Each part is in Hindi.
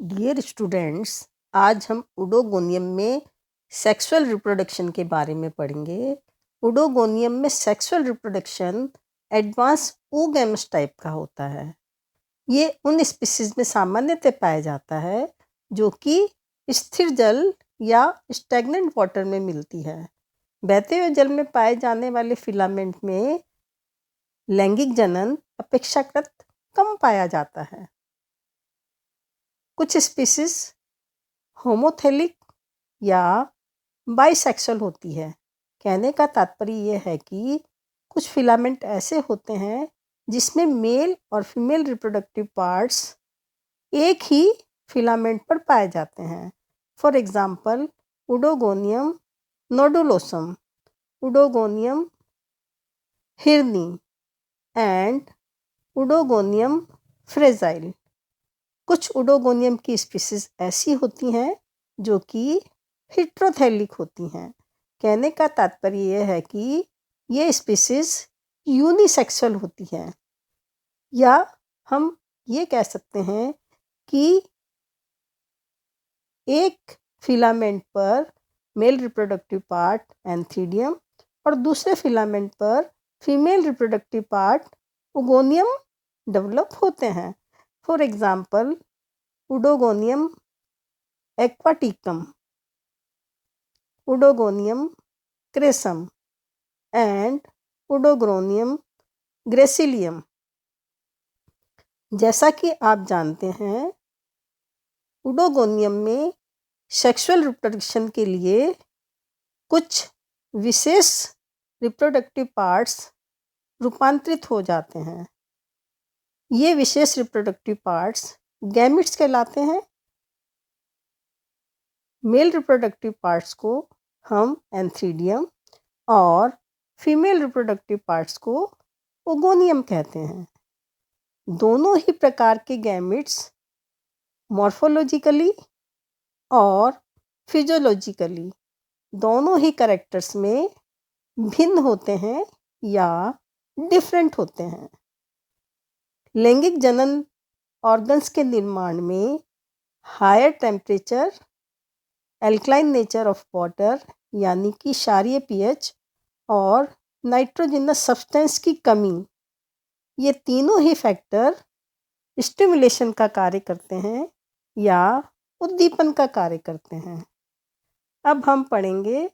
डियर स्टूडेंट्स, आज हम उडोगोनियम में सेक्सुअल रिप्रोडक्शन के बारे में पढ़ेंगे। उडोगोनियम में sexual reproduction advance oogamous type का होता है। ये उन स्पीसीज में सामान्यतः पाया जाता है जो कि स्थिर जल या स्टैग्नेंट वाटर में मिलती है। बहते हुए जल में पाए जाने वाले फिलामेंट में लैंगिक जनन अपेक्षाकृत कम पाया जाता है। कुछ स्पीसीज होमोथेलिक या बाइसेक्सुअल होती है। कहने का तात्पर्य यह है कि कुछ फिलामेंट ऐसे होते हैं जिसमें मेल और फीमेल रिप्रोडक्टिव पार्ट्स एक ही फिलामेंट पर पाए जाते हैं। For example Oedogonium nodulosum, oedogonium हिरनी एंड उडोगोनियम फ्रेजाइल। कुछ उडोगोनियम की स्पीसीज ऐसी होती हैं जो कि हेट्रोथैलिक होती हैं। कहने का तात्पर्य यह है कि ये स्पीसीज यूनिसेक्सुअल होती हैं, या हम ये कह सकते हैं कि एक फिलामेंट पर मेल रिप्रोडक्टिव पार्ट एंथीडियम और दूसरे फिलामेंट पर female reproductive part oogonium develop होते हैं। For example Oedogonium aquaticum, Oedogonium crassum and Oedogonium gracilium. जैसा कि आप जानते हैं, उडोगोनियम में सेक्सुअल रिप्रोडक्शन के लिए कुछ विशेष रिप्रोडक्टिव पार्ट्स रूपांतरित हो जाते हैं। ये विशेष रिप्रोडक्टिव पार्ट्स गैमिट्स कहलाते हैं। मेल रिप्रोडक्टिव पार्ट्स को हम एंथीडियम और फीमेल रिप्रोडक्टिव पार्ट्स को ओगोनियम कहते हैं। दोनों ही प्रकार के गैमिट्स मॉर्फोलॉजिकली और फिजियोलॉजिकली दोनों ही कैरेक्टर्स में भिन्न होते हैं या डिफरेंट होते हैं। लैंगिक जनन ऑर्गन्स के निर्माण में higher temperature, alkaline nature of water यानी कि क्षारीय पीएच और नाइट्रोजनस सब्सटेंस की कमी, ये तीनों ही फैक्टर स्टिमुलेशन का कार्य करते हैं या उद्दीपन का कार्य करते हैं। अब हम पढ़ेंगे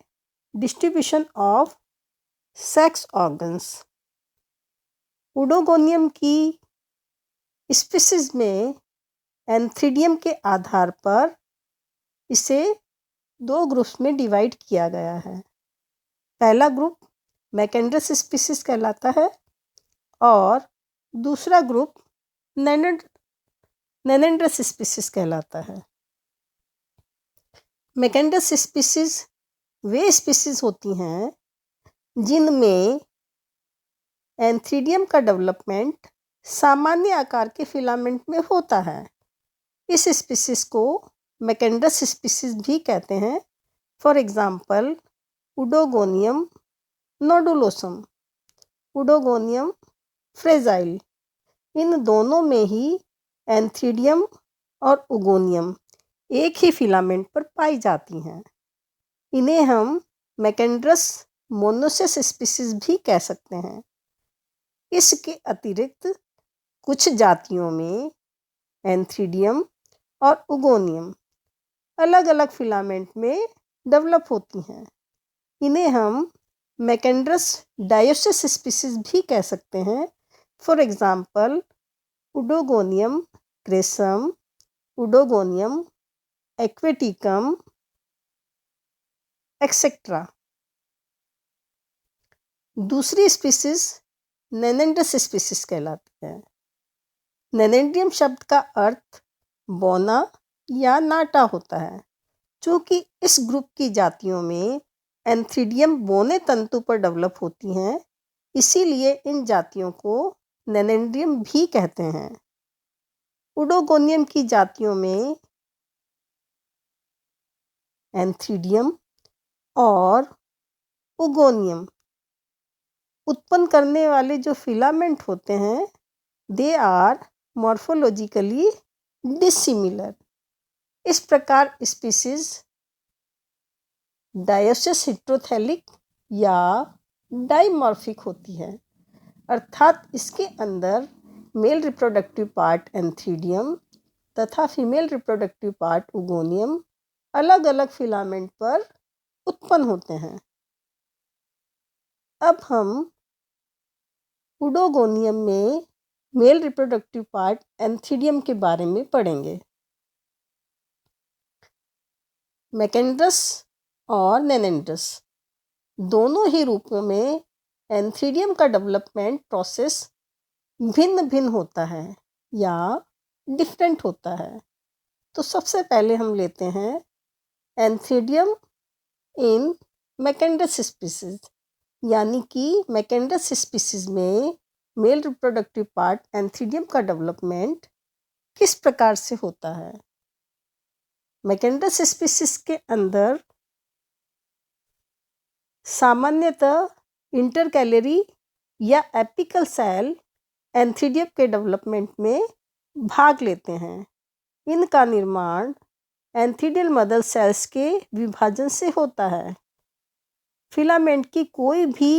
distribution of sex organs. Oedogonium की स्पीसीज में एंथीडियम के आधार पर इसे दो ग्रुप्स में डिवाइड किया गया है। पहला ग्रुप मैकेंड्रस स्पीसीज कहलाता है और दूसरा ग्रुप नेनेंड्रस स्पीसीज कहलाता है। मैकेंड्रस स्पीसीज वे स्पीसीज होती हैं जिनमें एंथीडियम का डेवलपमेंट सामान्य आकार के फिलामेंट में होता है। इस स्पीसीज को मैकेंड्रस स्पीसीज भी कहते हैं। For example Oedogonium nodulosum, Oedogonium fragile. इन दोनों में ही एंथीडियम और ओगोनियम एक ही फिलामेंट पर पाई जाती हैं। इन्हें हम मैकेंड्रस मोनोसिस स्पीसीज भी कह सकते हैं। इसके अतिरिक्त कुछ जातियों में एंथीडियम और ओगोनियम अलग अलग फिलामेंट में डेवलप होती हैं। इन्हें हम मैकेंड्रस डायोसिस स्पीसीज भी कह सकते हैं। For example Oedogonium crassum, Oedogonium aquaticum etcetera. दूसरी स्पीसीज नेनेंड्रस स्पीसीज कहलाती है। नेनेंड्रियम शब्द का अर्थ बौना या नाटा होता है। चूँकि इस ग्रुप की जातियों में एंथीडियम बौने तंतु पर डेवलप होती हैं, इसीलिए इन जातियों को नेनेंड्रियम भी कहते हैं। उडोगोनियम की जातियों में एंथीडियम और ओगोनियम उत्पन्न करने वाले जो फिलामेंट होते हैं, दे आर मॉर्फोलॉजिकली डिसिमिलर। इस प्रकार स्पीसीज डायोसिस हेटेरोथैलिक या डाइमॉर्फिक होती है, अर्थात इसके अंदर मेल रिप्रोडक्टिव पार्ट एंथीडियम तथा फीमेल रिप्रोडक्टिव पार्ट उगोनियम अलग अलग फिलामेंट पर उत्पन्न होते हैं। अब हम उडोगोनियम में मेल रिप्रोडक्टिव पार्ट एंथीडियम के बारे में पढ़ेंगे। मैकेंड्रस और नेनेंड्रस दोनों ही रूपों में एंथीडियम का डेवलपमेंट प्रोसेस भिन्न भिन्न होता है या डिफरेंट होता है। तो सबसे पहले हम लेते हैं एंथीडियम इन मैकेंड्रस स्पीसीज, यानी कि मैकेंड्रस स्पीसीज में मेल रिप्रोडक्टिव पार्ट एंथीडियम का डेवलपमेंट किस प्रकार से होता है। मैकेंड्रस स्पीसीज के अंदर सामान्यतः इंटरकैलरी या एपिकल सेल एंथीडियम के डेवलपमेंट में भाग लेते हैं। इनका निर्माण एंथीडियल मदर सेल्स के विभाजन से होता है। फिलामेंट की कोई भी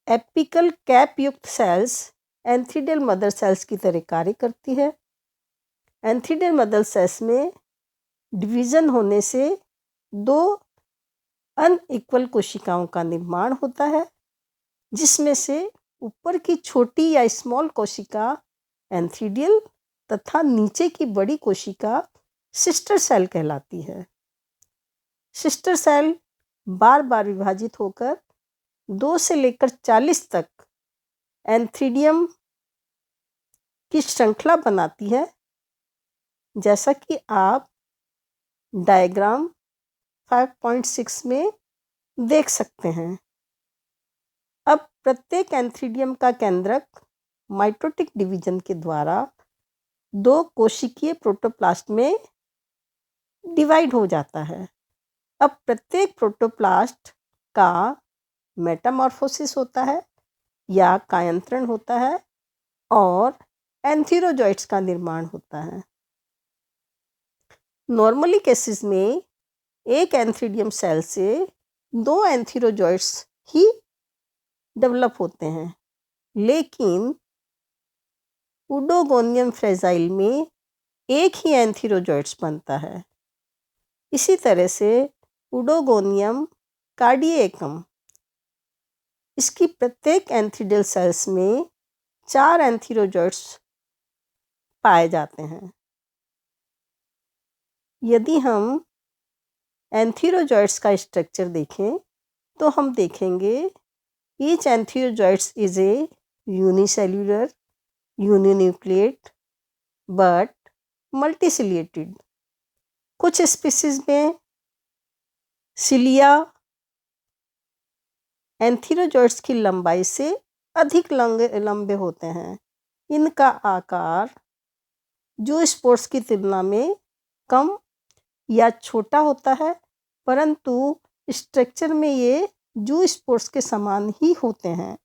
एपिकल कैप युक्त सेल्स एंथीडियल मदर सेल्स की तरह कार्य करती है। एंथीडियल मदर सेल्स में डिवीजन होने से दो अनइक्वल कोशिकाओं का निर्माण होता है, जिसमें से ऊपर की छोटी या स्मॉल कोशिका एंथीडियल तथा नीचे की बड़ी कोशिका सिस्टर सेल कहलाती है। सिस्टर सेल बार बार विभाजित होकर 2 से लेकर 40 तक एंथीडियम की श्रृंखला बनाती है, जैसा कि आप डायग्राम 5.6 में देख सकते हैं। अब प्रत्येक एंथीडियम का केंद्रक माइटोटिक डिवीजन के द्वारा 2 कोशिकीय प्रोटोप्लास्ट में डिवाइड हो जाता है। अब प्रत्येक प्रोटोप्लास्ट का मेटामॉर्फोसिस होता है या कायांतरण होता है और एंथीरोजॉइट्स का निर्माण होता है। नॉर्मली केसेस में एक एंथीडियम सेल से 2 एंथीरोजॉइट्स ही डेवलप होते हैं, लेकिन उडोगोनियम फ्रेजाइल में एक ही एंथीरोजॉइट्स बनता है। इसी तरह से उडोगोनियम कार्डिएकम, इसकी प्रत्येक एंथीडियल सेल्स में 4 एंथीरोजॉइट्स पाए जाते हैं। यदि हम एंथीरोजॉइट्स का स्ट्रक्चर देखें तो हम देखेंगे each antherozoids is a unicellular uninucleate but multiciliated. कुछ स्पीसीज में सिलिया एंथीरोजॉइट्स की लंबाई से अधिक लंबे होते हैं। इनका आकार जूस्पोर्स की तुलना में कम या छोटा होता है, परंतु स्ट्रक्चर में ये जूस्पोर्स के समान ही होते हैं।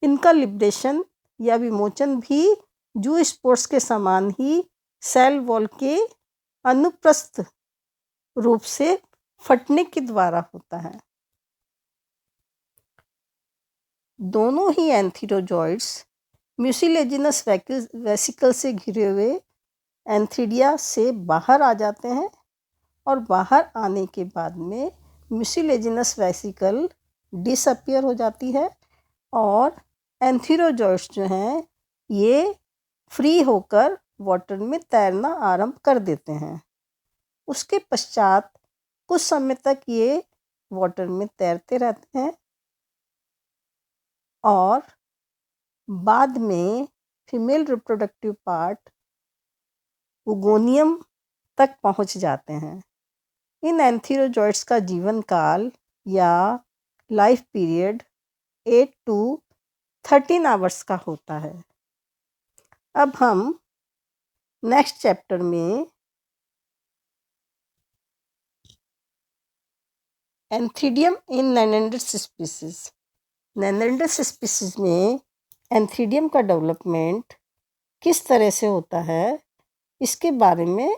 इनका लिब्रेशन या विमोचन भी जूस्पोर्स के समान ही सेल वॉल के अनुप्रस्थ रूप से फटने के द्वारा होता है। दोनों ही एंथीरोजॉइट्स म्यूसिलेजिनस वेसिकल से घिरे हुए एंथीडिया से बाहर आ जाते हैं और बाहर आने के बाद में म्यूसिलेजिनस वेसिकल डिसअपियर हो जाती है और एंथीरोजॉइट्स जो हैं ये फ्री होकर वाटर में तैरना आरंभ कर देते हैं। उसके पश्चात कुछ समय तक ये वाटर में तैरते रहते हैं और बाद में फीमेल रिप्रोडक्टिव पार्ट उगोनियम तक पहुंच जाते हैं। इन एंथीरोजॉइट्स का जीवन काल या लाइफ पीरियड 8 to 13 आवर्स का होता है। अब हम नेक्स्ट चैप्टर में एंथीडियम इन नेनेंड्रस स्पीसीज, नेनेंड्रस स्पीसीज में एंथीडियम का डेवलपमेंट किस तरह से होता है, इसके बारे में